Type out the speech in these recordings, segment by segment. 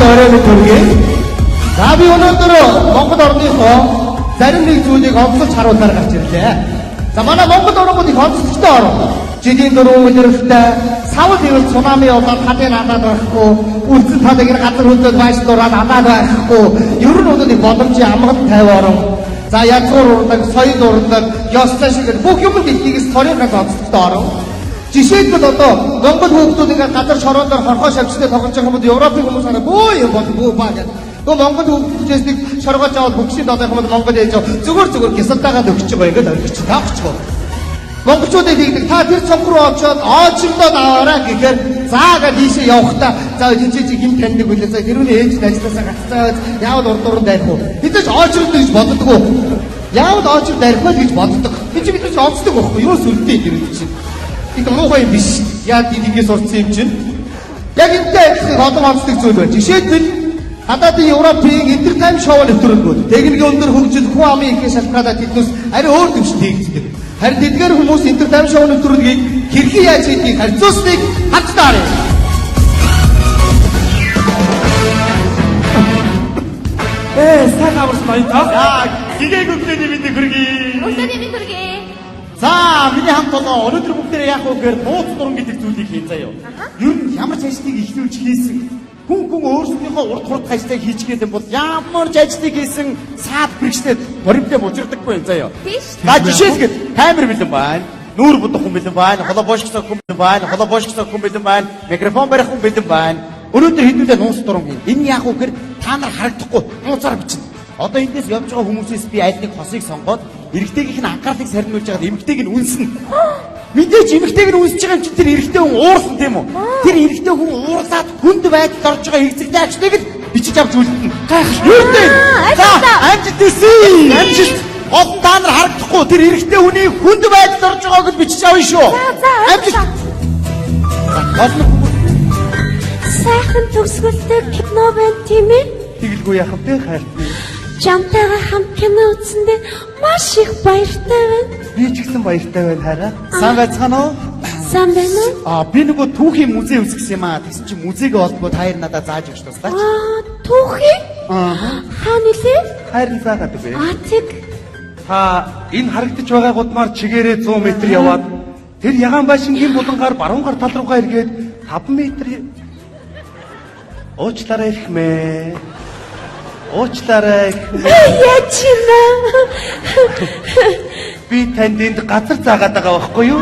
оройн төргий. За би өнөөдөр Монгол орныхоо зарим нэг зүйлийг онцлж харуулахаар гарч ирлээ. За манай Монгол орнууд их онцлогтой орн. Жилийн дөрөв өдрөстэй савл хэвэл цунами болоод хадын надад байхгүй, үлдсэн тадаг энэ газар хөлдөөд байш дураа надад байхгүй. Ер нь өнөөдөр боломжийн амгалт 50 орн. За язгуур урдаг, соёл урдаг, ёслол шиг бүх юм дэлхийг сторийнхаа онцлогтой орн. Жишээлбэл одоо Монгол хүүхдүүд ингээд газар шороон дээр хорхоо шавьчтай тоглож байгаа хүмүүс Европын хүмүүс хараа бөө юм бол бөө баа гэдэг. Нөгөө Монгол хүүхдээс нэг шоргоож аваад бүгшийн доод хүмүүс Монгол ээж зүгээр гисэлтаагаад өгч байгаа ингээд ойлгоч таахгүй. Монголчуудыг хийдэг та тэр цонх руу очоод оочрлоод аваарай гэхээр заагаад ийшээ явахдаа за жижиг хин таньдаг үлээ за тэрүүний ээж нь ажилласаа гаццаад яавал урд уран дайрах уу хэдэж оочрлоо гэж боддгоо яавал оочрол дайрах вэ гэж боддог бид ч онцдог байхгүй юу сүлдээ юм чинь их муухай юм биш яа дийгээс урцсан юм чинь яг энтэй их олон онцлог зүйл байна жишээлбэл хадаадын Европын интертайм шоу нэвтрүүлгүүд техникийн өндөр хөгжил хүн амын их шалтгаалаад тэднээс ари өөр төвшөнд хийгддэг. Харин тэдгээр хүмүүс интертайм шоу нэвтрүүлгийг хэрхэн яаж хийдгийг харьцуулсныг хацтаарай. Сайн амарч байна та. За гигээг өгдөөний бидний хүргэе. Өглөөний минь хүргэе. За миний хамт болоо өнөөдөр бүгдээ яах вэ гэхээр нууц дуран гэдэг зүйлийг хийн заяа. Ер нь ямар ч ажлыг эхлүүлж хийсэн хүн өөрсдийнхөө урд хурд ажлыг хийчихгээд юм бол ямар ч ажлыг хийсэн саад бэрхшээд боримтэй бужирдаггүй юм заяа. Тийш. За жишээлбэл камер бэлэн байна. Нүүр будах хүн бэлэн байна. Холоо боошгоцох хүн бэлэн байна. Холоо боошгоцох хүн бэлэн байна. Микрофон барих хүн бэлэн байна. Өнөөдөр хэдүүлээ нууц дуран хийн. Энэ яах вэ гэхээр та нар харагдахгүй нууцаар бичнэ. Одоо эндээс явж байгаа хүмүүсээс би аль нэг хосыг сонгоод эрэгтэйгийнх нь анхаарлыг сарниулж байгаад эмэгтэйг нь үнснэ. Мэдээж эмэгтэйг нь үнсэж байгаа юм чинь тэр эрэгтэй хүн уурсан тийм үү? Тэр эрэгтэй хүн уурлаад хүнд байдалд орж байгаа хэрэгцээтэй ажлыг л бичиж авч үлдэнэ. Гайхалтай. За амжилт хүсье. Амжилт. Олон та нар харагдахгүй тэр эрэгтэй хүний хүнд байдалд орж байгааг л бичиж авъя шүү. Амжилт. Сайхан төгсгөлтэй кино байна тийм ээ? Тэгэлгүй яах вэ хайртай? Чамтайгаа хамт кино үзсэндээ маш их баяртай байна. Би ч гэсэн баяртай байна хараа. Сайн байцгаана уу? Сайн байна уу? Би нөгөө түүхийн музей үзсэн юм аа. Тэгсэн чинь музейг олбод хайр надад зааж өгч туслаач. Түүхий? Хаа нэлээ? Хайр заагаад өгье. Тэг. Энэ харагдаж байгаа гудмаар чигээрээ 100 м яваад тэр ягаан байшингийн булангаар баруун гар тал руугаа эргээд 5 м уучлаарай ихмээ. Уучлаарай. Яаж юм бэ? Би танд энд газар заагаад байгаа байхгүй юу?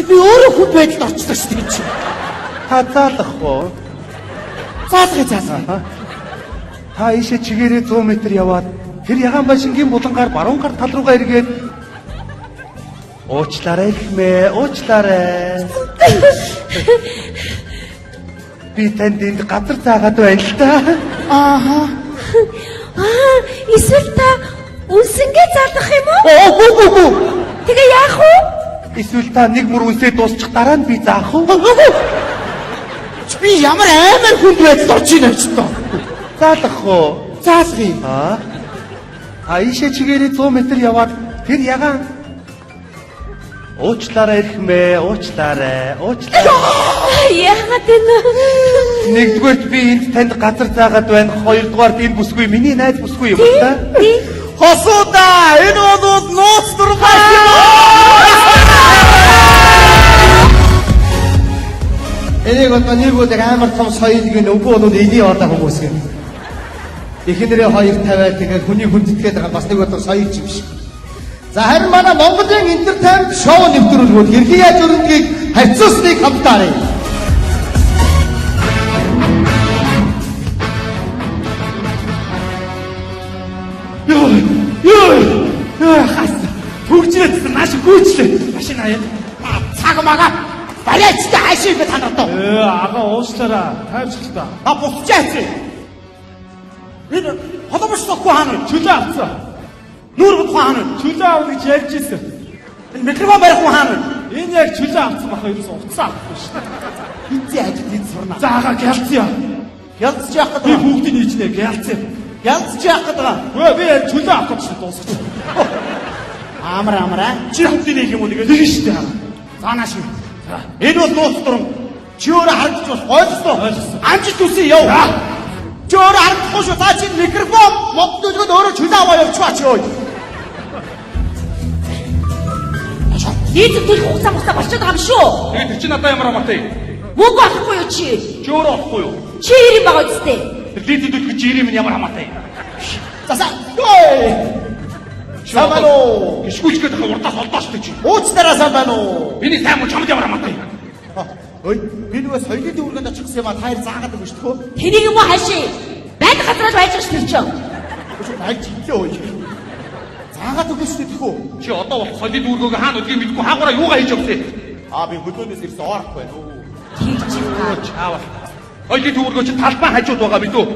Би өөрөө хүн байдалд орчлоо шүү дээ чи. Та заалах уу? Заалах. Та ийшээ чигээрээ 100 м яваад тэр ягаан байшингийн булангаар баруун гар тал руугаа эргээд уучлаарай ихмээ. Уучлаарай. Би танд энд газар заагаад байна л да. Эсвэл та үнсэнгээ заалах юм уу? Оо. Тэгээ яах вэ? Эсвэл та нэг мөр үнсээ дуусчих дараа нь би заах уу? Би ямар амар хүнд байдалд орж ийн ч тоо. Заалах уу? Заалах юм. Ийшээ чигээрээ 100 м яваад тэр ягаан уучлаарай ихмээ. Уучлаарай. Яагаад энэ? Нэгдүгээрт би энд танд газар заагаад байна. Хоёрдугаарт энэ бүсгүй миний найз бүсгүй юм та. Хосуудаа энэ бол нууц дуран байна. Энийг одоо нэг үдэг амар том соёлыг нөгөө өнөд эний одоо хүмүүс юм. Эхнэрээ хоёр тавиад тэгээд хүний хүндэтгээд байгаа бас нэг одоо соёл юм шиг. За харин манай Монголын интертайм шоу нэвтрүүлгүүд хэрхэн яаж өрнөгийг харьцуулсныг хамтаарай. Хас. Төгжрээд нааш гүйчлээ. Машин аяа. Цаг мага. Барайцтай хаашаа би танаад. Ага уушлаараа. Тайвшил та. Буцчаач. Энэ холбоочлохгүй хаана Чөлөө авцсан. нүүр бут хаана Чөлөө авах гэж ярьж ирсэн. энэ микрофон барих хаана Энэ яг чөлөө авцсан баха ерөөс уцаа авахгүй шүү дээ. хизээ ажид сурна. За ага гялцъя. Ялцж яах Би гэдэг. бүгдийг нийцнэ гялцъя. Ялцж яах гэдэг. Би яг чөлөө авах гэж дуусах. Амраа. Чи бүгдийг нийх юм уу нэгэ. Нэг шүү дээ. Заанаа шиг. Энэ бол нууц дуран. Чи өөрөө харагдаж байна? Ойлгосноо? Амжилт хүсье яв. Чи өөрөө харагдахгүй шүү. За чи микрофон моддуулгад өөрөө чөлөө аваа явчихваа чи ой. Нийт тэр хугацаа муцаа болчиход байгаа юм шүү. Тэгээд чи надад ямар амартай? Мөнгө олохгүй юу чи? Чи өөрөө олохгүй юу? Чи ирэн байгаа үстэй. Лид идэх чи ирийн ямар хамаатай? За. Ой. Самано. Гიშгүүчгээд хаа урдаас олдоо штэ чи. Ууцтараа самано. Миний сайн мөн чамд ямар хамаатай? Ой, би нөгөө соёлын дүүргэнд очихсан юм а та хоёр заагаад өгнө шүү дээ. Тэнийг юм уу хаашаа? Байд газраас байж байгаа шүү тэр чинь. Аль жилээ ой. Заагаад өгнө шүү дээ тэхүү. Чи одоо бол соёлын дүүргөөг хаана өдгийг мэдгүй хаагаараа юугаа хийж өгсөн? Би хөдөөнөөс ирсэн орох байна уу. Тэр чинь Чаава. Соёлын дүүргөө чи талбай хажууд байгаа бид үү?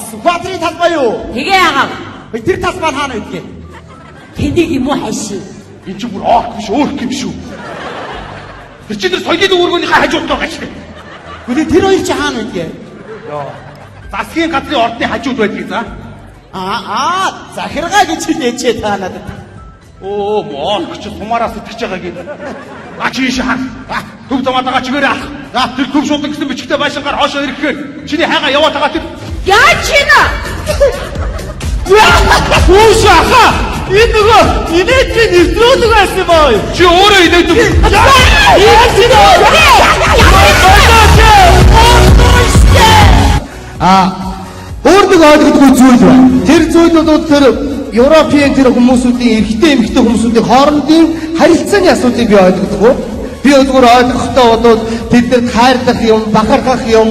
Сүхбаатарын талбай юу? тэгээ яагаад? Тэр талбай хаана вэ? Тэнийг юм уу хаашаа? Энд чи бүр оох биш өөрх юм шүү. Тэр чи тэр соёлын дүүргөөнийхөө хажууд байгаа шүү. Гүн тэр хоёр чи хаана вэ? Засгийн газрын ордны хажууд байдгийг за. Захиргаа гэж хэлээч та надад. Оо, моорч чи сумаараа сэтгэж байгаа гээд. Чи ийш хаа. Төв замаадаага чигээрээ алах. Тэр төв шуудан гэсэн бичгтэй байшингаар хоошоо ирэхээр чиний хайгаа яваад байгаа тэр. Яа чина? Уушааха! Энэ нөгөө инээдний нэвтрүүлэг байсан юм аа. Чи өөрөө инээдэг. Өөр нэг ойлгодгүй зүйл байна. Тэр зүйл бол тэр Европын тэр хүмүүсүүдийн эрэгтэй эмэгтэй хүмүүсүүдийн хоорондын харилцааны асуудлыг би ойлгодгүй. Би зөвхөн ойлгохдоо бол тэд нар хайрлах юм, бахархах юм,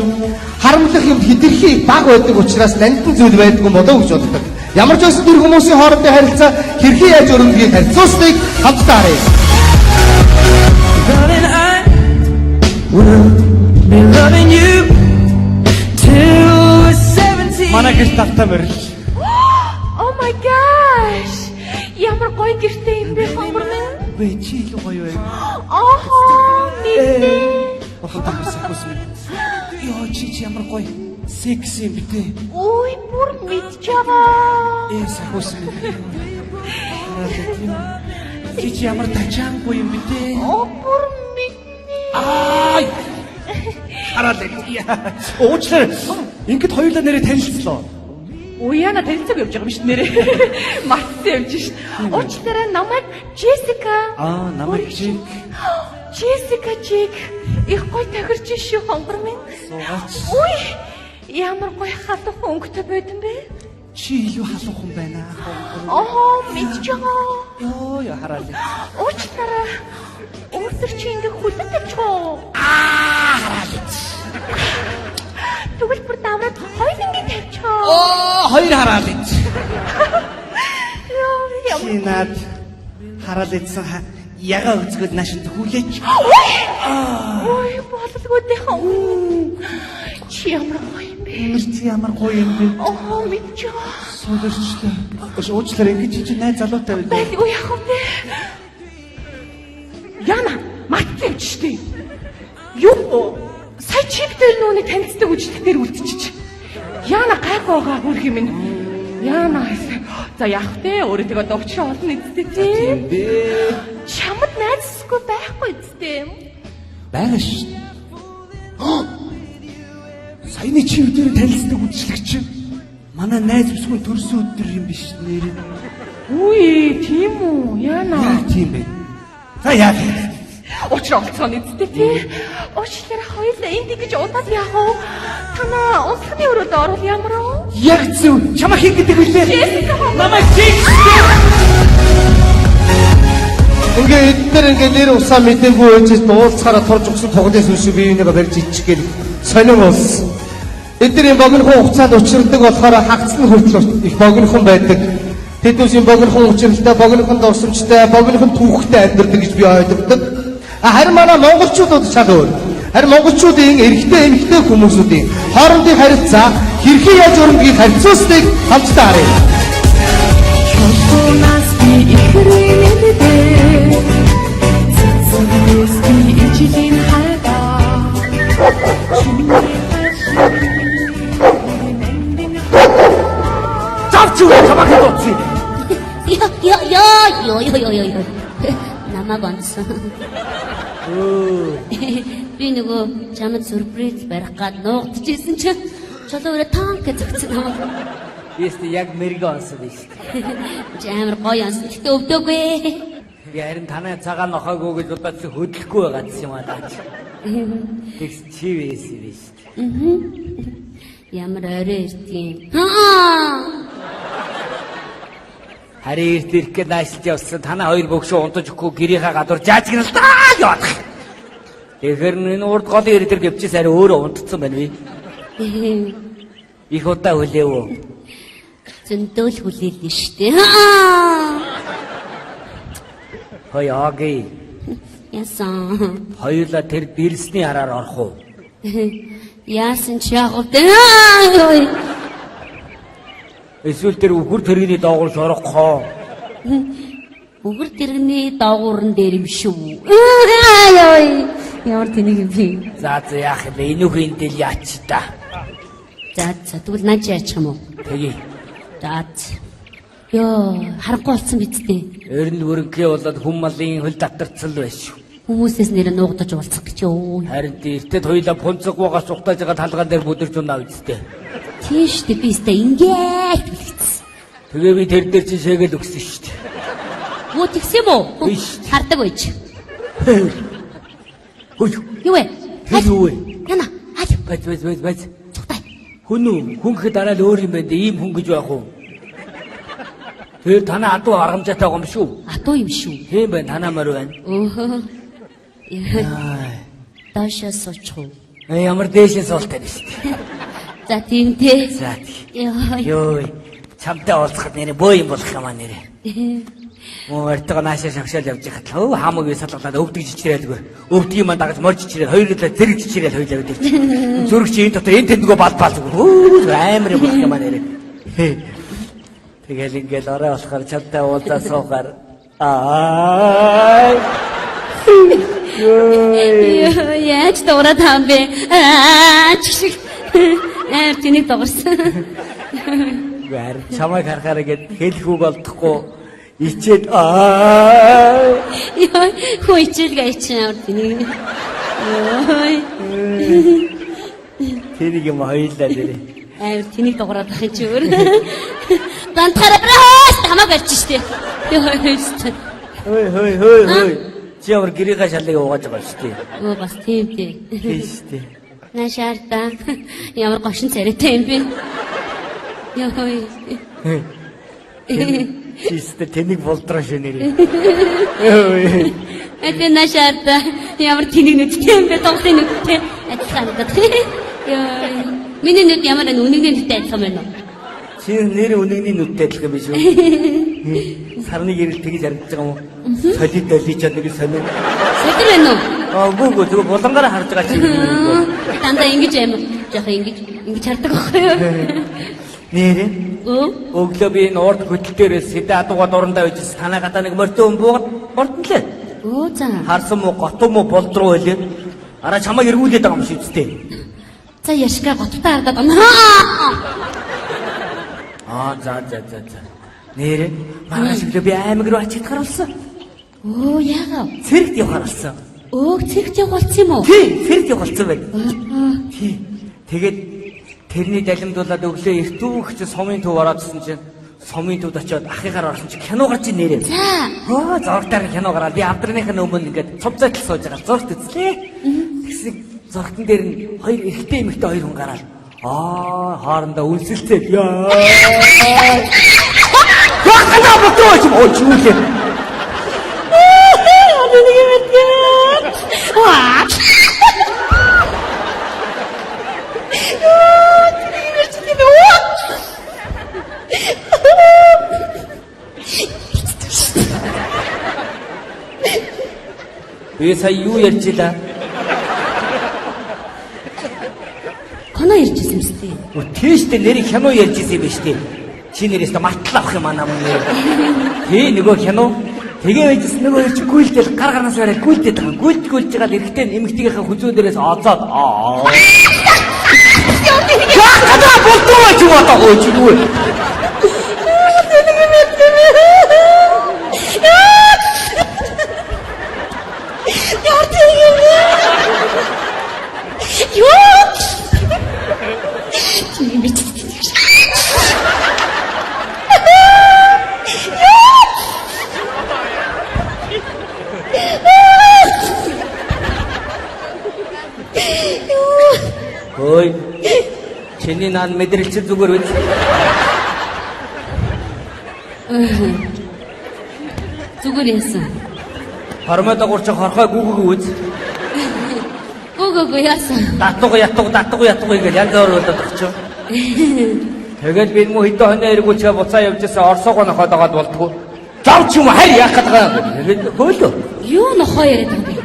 харамлах юм хэтэрхий баг байдаг учраас нандин зүйл байдгүй болоо гэж боддог. Ямар ч байсан тэр хүмүүсийн хоорондын харилцаа хэрхэн яаж өрнөгийг харьцуулсныг хамтдаа харъя. Darling, I will be loving you till we're 70. Манай гэрт тавтаа морил. Oh my gosh! Ямар гоё гэртэй юм бэ хомбор минь? Вэ чи илүү гоё байв. Нэрээ. Йоо чи ямар гоё. Секси юм битээ. Ой, бүр мэдчихаваа. Сахус минь. Чи ямар тачаангүй юм битээ. Бүр мэднэ. Хараад уучлаарай. Ингээд хоёулаа нэрээ танилцлаа. Уяна танилцаг явж байгаа юм шүү нэрээ. Мартсан явж шít. Уучлаарай намайг Джессика. Намайг Жик. Джессика Жик. Их гоё тохирч шүү хонгор минь. Суугач. Ой, ямар гоё халах өнгөтэй байдсан бэ? Чи илүү халуухан байна. Мэдчихэе. Йоо хараад. Уучлаарай. Өөртөө чи ингэ хүлээдэг чоо. Тэгвэл бүр давраад хоёр ингэ тавьчаа. Хоёр хараад ич. Яа. Чи над хараад ицсэн яга үзгээд наашинт хүлээч. Ой, бололгүй дэхэн. Чи ямар гоё юм бэ? Чи ямар гоё юм бэ? Мэдчихэе. Суулэрчлээ. Уучлаарай ингэж чи найз залуутай байл. Байдгүй яах вэ? Яна, матч штий. Юу? Сая чиптэй нүуний танилцдаг үжигтээр үлдчихэж. Яна гайгүй байгаа бүр хэмээн. Яна. За яах вэ? Өөрөө тэгээ догчроо олно эцтэй тийм. Чамд найзсгүй байхгүй эцтэй. Байгаа шүү. Саяны чи өдөр танилцдаг үжиглэгч. Манай найз бүсгүй төрсөн өдөр юм биш нэр. Үгүй, тийм үү? Яна. Яа тийм бэ? За яа. Учраа олцоо эцтэй тийм. Уучлаарай хоёулаа энд ингэж удаад яах вэ? Танаа унсны өрөөд орол ямар вэ? Яг зөв. Чамаа хин гэдэг үлээ. Намайг Жик. Ингээд эдгээр ингээд нэр усаа мэдээгүй ээжээс дуулцахаараа турж өгсөн тоглоос үгүй би энийг барьж ичгээл сонин болсон. Эдгээр богинохон хугацаанд учирдаг болохоор хагцны хүртэл их богинохон байдаг. Тэднүүсийн богинохон учиралтай, богинохон дурсамжтай, богинохон түүхтэй амьдардаг гэж би ойлгодог. Харин манай монголчуудад шал өөр. Харин монголчуудын эрэгтэй эмэгтэй хүмүүсүүдийн хоорондын харилцаа хэрхэн яаж өрнөгийг харьцуулсныг хамтдаа харъя. Нас би ихрэнэдэ. Цэцэглэс би ичлийн хайгаа. Завч юу чамаа хин дууцсан. Намайг онцсон. Би нөгөө чамд сюрприз барих гад нуугдж ирсэн чинь чулуураа танк зөгцсөн юм. Бист яг мэрэгэн онсон биш. Чи амар гоё онсон. Гэтэ өвдөөгүй. Би харин танай цагаан нохоогүй гэж бодож хөдлөхгүй байгаа юм аа даа. Тэгс чи вэсэн биш. Ямар орой ирдیں۔ Харин эрт ирэх гээд найсалж явсан танай хоёр бөгшөө унтаж өгөхгүй гэрийнхаа гадуур жааж гинэ л даа явах. Тэгэхээр энэ урд голын ирэх тэр гівчээс харин өөрөө унтцсан байна би. Их удаа хүлээвөө. Зөндөөл хүлээлнэ штэ. Хой аги. Ясан. Хоёулаа тэр бэрсний хараар орох уу? Яасан ч яг уу. Эсвэл тэр үхэр тэрэгний доогуур шорохоо. Үгэр тэрэгний доогуурн дээр юм шүү. Ямар тэнийг юм бэ? За яах вэ? Энүүхэн дээл яач та. За тэгвэл наач яачих юм уу? Тэгье. За. Йоо, харахгүй болсон биз дээ. Өрн бүрэнхээ болоод хүм малын хөл татарцсан л байш шүү. Хүмүүсээс нэр нуугдаж уулзах гэж юу? Харин эртэд хоёлаа пунцгуугаа сухтаж байгаа талгаан дээр бүдэрч унаа үсттэй. Тийш дээ би өстө ингээд үлгцсэн. Тэгээ би тэр дээр чи шээгэл өгсөн шүү дээ. Муу тэгсэн юм уу? Биш. Хардаг байж. Хөөе. Юу вэ? Тэр юу вэ? Яна, хай. Бац. Цухтай. Хүн үү? Хүн гэхэд дараа л өөр юм байна дээ. Ийм хүн гэж байх уу? Тэр танаа адуу аргамжаатай юм шүү. Адуу юм шүү. Тийм байна, танаа мөр байна. Даашаа суучих уу? Ямар дээшээ суултаа нь шүү дээ. За тийм дээ. За. Йоо. Йой. Чамтай уулзахад нэрээ бөө юм болох юм аа нэрээ. Муу өртөг наашаа шагшаал явж хат л хамаг үй салгалаад өвдөг жичрээлгүй. Өвдөг юм дагаж морж жичрээл хоёулаа зэрэг жичрээл хоёлаа өдөг. Зүрх чи энэ дотор энэ тэндгөө бал зүгээр. Амар юм болох юм аа нэрээ. Тэгэл ингээл орой болохоор чамтай уулзаа суухаар. Аа. Яаж дуурайд хаан бэ? Чиг. Тэнийг дуурсан. Гэр чамайг харахаар гээд хэлэх үг олдохгүй ичээд аа. Яа, хөө ичээлгээ ичнээр тэнийг. Йой. Тэнийг юм хоёлаа нэрээ. Тэнийг дуурайд байх чи өөр. Ганцаараа хамаг арч штэ. Хөөе. Чи ямар гэрийнхаа шалыг угааж байгаа шүү дээ. Оо бас тийм дээ. Тийм шүү дээ. Нашаарда ямар гошин царайтай юм бэ? Йой. Чистэ тэнийг болдроо шүү нэрээ. Эдгээр нашаарда ямар тэнийг нүдтэй юм бэ? Тоглын нүдтэй адилхан гэдэг. Йой. Миний нүд ямар үнэний нүдтэй адилхан байна уу? Чи нэр үнэний нүдтэй адилхан биш үү? Сарны гэрэл тэгж харагдаж байгаа юм уу? Солид оличаад нэг сонир. Сэдэр байна уу? Гүү зүгээр булангаараа харж байгаа чи. Дандаа ингэж амар жоох ингэж хардаг байхгүй юу? Нэрээ. Оо. Өглөө би энэ урд хөтөл дээрээс сэдэ адуугаа дурандаа байж танаа гадаа нэг морьтой хүн буугаад мордонлээ. Оо за. Харсан мó готов мó болдруу хэлээ. Араа чамайг эргүүлээд байгаа юм шиг үстэй. За яшка готтой хардаад байна. За. Нэрээ маргааш өглөө би аймаг руу ачиж харуулсан. Оо яагаад? Цэрэгт явахаар болсон. Оо цэгт явуулсан юм уу? Тий, цэрэгт явуулсан байна. Тий. Тэгээд тэрний далимдуулаад өглөө эртүүх чи сумын төв ороодсон чинь сумын төвд очиод ахыгаар орсон чи кино гарч ийн нэрээ. За. Зургатаар кино гараад би авдрынхын өмнө ингээд цовцойтол сууж байгаа зургт үзлээ. Тэгсэн зургтан дээр нь хоёр эрэгтэй эмэгтэй хоёр хүн гараад хоорондоо үлсэлцээд яа. Яахаа бодлоо чи ооч юу лээ. Ваа. Би сая юу ярьжила? Кино ярьжсэн юм шүү дээ. Тийштэй нэр кино ярьжсэн юм биш үү? Чи нэрээс матл авах юм аа нам нэр. Тий нөгөө кино тэгээ байжсэн нөгөө ирч гүйлдэл гар гарнаас гараад гүйлдээд байгаа. Гүйлж байгаа л эрэхтэй эмэгтэйгийнхээ хүзүү дээрээс оцоод Яа болтоо ч юм аа гоо чи юу? Яа Миний наад мэдрэлч зүгээр үү? Зүгээр яасан. Хормоо дагуурч хорхой гүүгэг үз. Гүгү яасан. Датгуу гэж янз бүр болоод очив. Тэгээд би муу хэдэн хоны эргүүлчээ буцаа явжсэн орсоогоо нохоод байгаа болтгоо. Завч юм харь яах гээд байгаа юм. Тэгээд хөөлөө. Юу нохоо яриад байгаа юм бэ?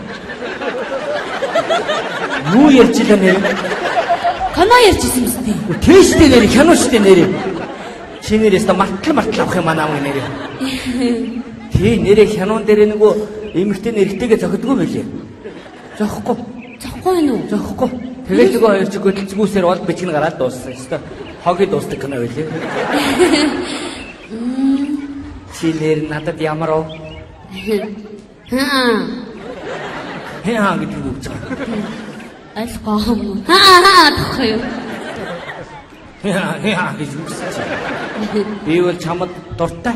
Юу ярьж илээ нэр? Канаа ярьжсэн юм зү? Тэштэй нэр, хянууштэй нэр. Чи нэрээс мартал авах юм аа намайг нэр. Тий нэрээ хянуун дээр нөгөө эмэгтэй нэрхтэйгээ зохидгүй байлээ. Зохихгүй. Зохгүй юу? Зохихгүй. Тэгээд нөгөө хоёр ч хөдөлцгүүсээр бол бичгэн гараад дууссан. Өстө хогийн дуустдаг кино байлээ. Чи нэр надад ямар оо? Аа. Хаа гэдэг үг чинь. Алгоом. Аа тохоо юу? Хаа гэж үгсэж. Би бол чамд дуртай.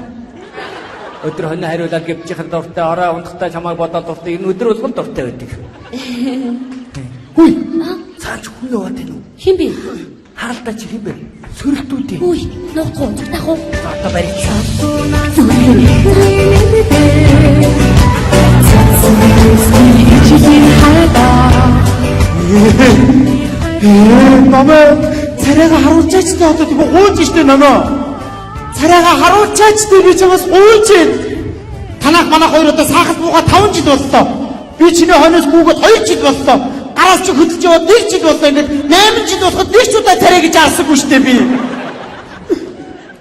Өдөр хонь хариулаад гэвчихэн дуртай, орой ундахтай чамайг бодоод дуртай. Энэ өдөр болгон дуртай байдаг. Хүй. Цаач хүн яваад байна уу? Хин бэ? Хаалтаа чи хин бэ? Сөрөлтүүдээ. Үгүй, нуухгүй, зүгтах уу? Одоо барих. Намаа царайгаа харуулчаач дээ одоо тийм гууж штэ намаа. Царайгаа харуулчаач дээ би чамаас гууж байна. Танах манах хоёр одоо саахад бууга 5 жил боллоо. Би чиний хойноос гүүгээд 2 жил боллоо. Гараас чи хөдөлж яваад 1 жил боллоо. Ингээд 8 жил болоход нэг ч удаа царай гэж арсаггүй штэ би.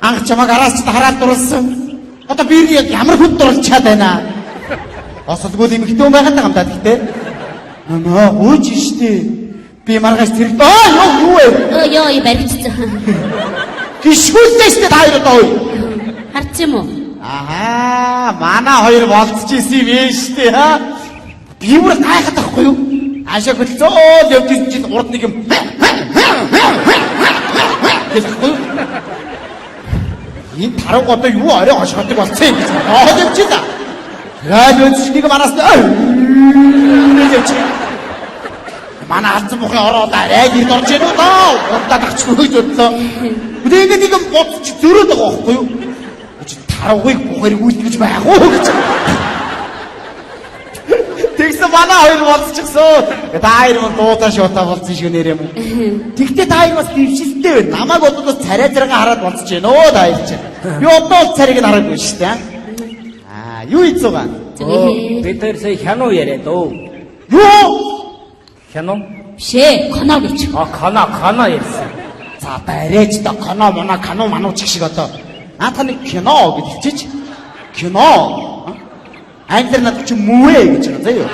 Анх чамаа гараас ч хараад дурлсан. Одоо би яг ямар хүнд дурлчаад байна. Осолгүй эмэгтэй хүн байгаад байгаа юм да гэхдээ. Намаа гууж штэ. Би маргааш тэр юу вэ? Ёо, баригдчихсан. Гişгүүлтэй штэ та хоёр одоо. Харц юм уу? Ахаа, манай хоёр болцчихсэн юм ээ штэ хаа. Би бүр гайхаад байхгүй юу? Аашаа хөдөлцөөл явж ирсэн чинь урд нэг юм. Гэхгүй. Энэ тарав одоо юу арай хошгодог болцсон юм гэж бодож явж та. Тэгээд өнцгийг манаас явж. Манай алцсан бухын ороод арай гэрд орж яана уу даа. Урдаа тагчгүй гэж бодлоо. Үдээ нэг юм бодч зөрөөд байгаа байхгүй юу? Чи тарвыг бухаар үйлдэж байх уу гэж. Тэгсэн манай хоёр болцчихсон. Та хоёр мөн дуудаа шоотаа болцсон шүү нэр юм. Тэгтээ та хоёр бас дэвшилтэй байна. Намайг одоо бас царай зэрэг хараад болцож байна оо та хоёр чинь. Би одоо л царайг нь хараагүй шүү дээ. Юу ийцугаа? Бид тэр сая хянуу яриад оо. Юу? Хянуу? Шээ, канаа гэж. Кана ярьсан. За барайч та канаа манууч шиг одоо. Наатах нэг кино гэж хэлчих. Кино. Англиар надад чи мөвэ гэж байна заяа.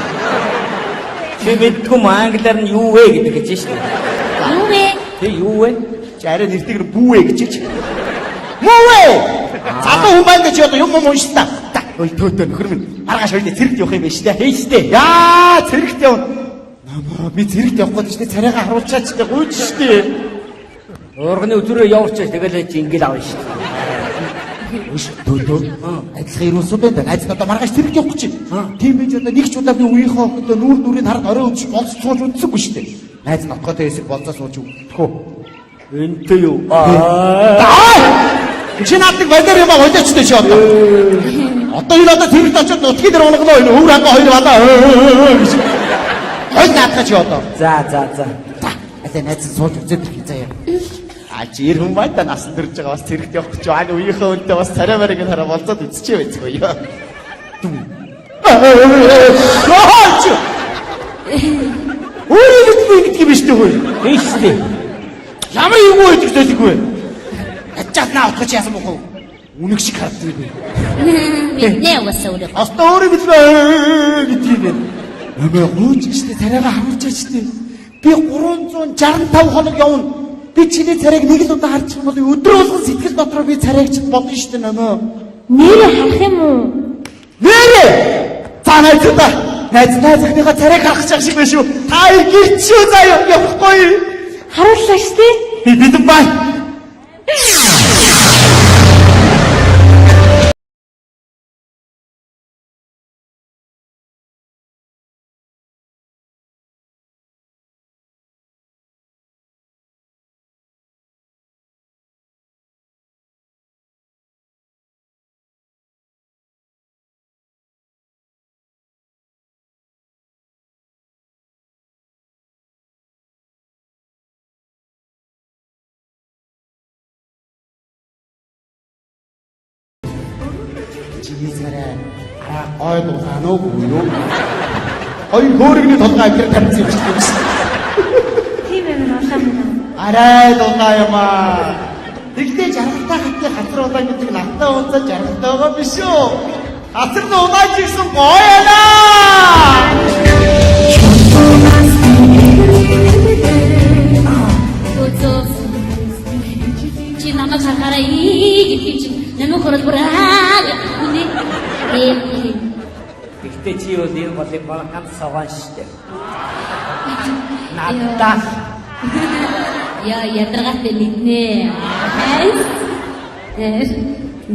Чи мэдгүй англиар нь юу вэ гэдэг гэж шүү дээ. Юу вэ? Тэг юу вэ? Чи арай нэртэйгэр бүүвэ гэж хэлчих. Мөвэ. Залуу хүн байна гэж одоо юм уншиж та. Ой төөтөө нөхөр минь. Маргааш хоёул цэрэгт явах юм байна шүү дээ. Хей шүү дээ. Яа цэрэгт явна. Би цэрэгт явах гэж штэ царайгаа харуулчаач штэ гүйж штэ. Урганы өдрөө явуулчих тэгэл чи ингээл авна штэ. Үш төөтөө. Ажлын ирүүлсэн байна. Найз надад маргааш цэрэгт явах гэж. Тийм байж одоо нэг ч удаа би үеийнхээ охидоо нүрийг хараад орой өдөж болцож сууж үдсэхгүй штэ. Найз нотготой хэсэг болцоо сууж өгдөхөө. Энтэй юу? Чи наадыг баяр юм аа хойлоочтой чи одоо. Одоо энэ одоо цэрэгт очиод нутгийн дээр унагнаа энэ өвөр ханга хоёр балаа. Хой наадах чи одоо. За. Асаа найз сууж үзээд ирэх заяа. Чи ир хүн байна да насан төрж байгаа бас цэрэгт явах гэж байна. Үеийнхээ үнтэй бас царай барыг хараа болцоод үзчихээ байцгаа ёо. Өөрөөр хэлбэл юм биш үү? Хийштэй. Ямар юм уу гэж хэлэхгүй. Ачаад наа утгач яасан бохоо. Үнэг шиг харагддаг би. Нэ уусаа өрөө. Оста өөрөөр хэлбэл гэдэг юм. Нэмээ гооч гэжтэй царайгаа харуулчаач тий. Би 365 хоног явна. Би чиний царайг нэг л удаа харчих юм бол өдөр болгон сэтгэл дотроо би царайг чинь бодно шүү дээ нэмээ. Нэрээ харах юм уу? Нэрээ! За найзуудаа. Найзынхаа царайг харах шиг байна шүү. Та ирчихүү заяа явахгүй. Харууллаа штэ. Бид бай. Хийсгэрээ. Аа гой дуусаа нөө юу? Хоёр хөөргөний толгой авчир тавьсан юм шиг. Тийм ээ улаан мөн. Арай дулаа юм аа. Тэгтээ жаргалтай хатны хацар улаан гэдэг надтай унцаа жаргалтай байгаа биш үү? Хацар нь улаан жигсэн гоё ялаа. Төөцөө. Чи намайг харахаараа гэдэг чи намайг хөрөл бүраа гэдэг үнэ. Гэхдээ чи бол энэ голыг баган согоон штэ. Надаа. Яа ядаргатай мэднэ.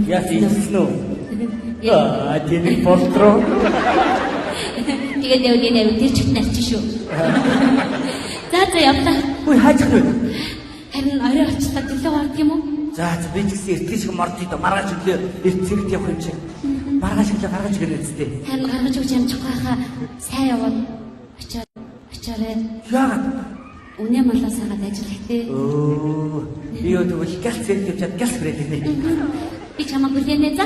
Яс ийснү. Аа, тийм болтроо. Тэгээд явдیں۔ Тэр чигт нарч шүү. За явлаа. Үгүй хаачих вэ? Харин орой очиход төлөө гардаг юм уу? За би ч гэсэн эртний шиг мордыг до маргааш өглөө эрт зэрэгт явах юм шиг. Маргааш өглөө гаргаж ирэх үстэй. Харин гаргаж өгч амжихгүй хаа сайн яваад очиорой. Яагаад? Үнэ малаас хагаад ажиллах тий. Оо. Би юу тэгвэл галт зэрэг явчаад галт хүрээд ирнэ. Би чамайг хүлээнэ за.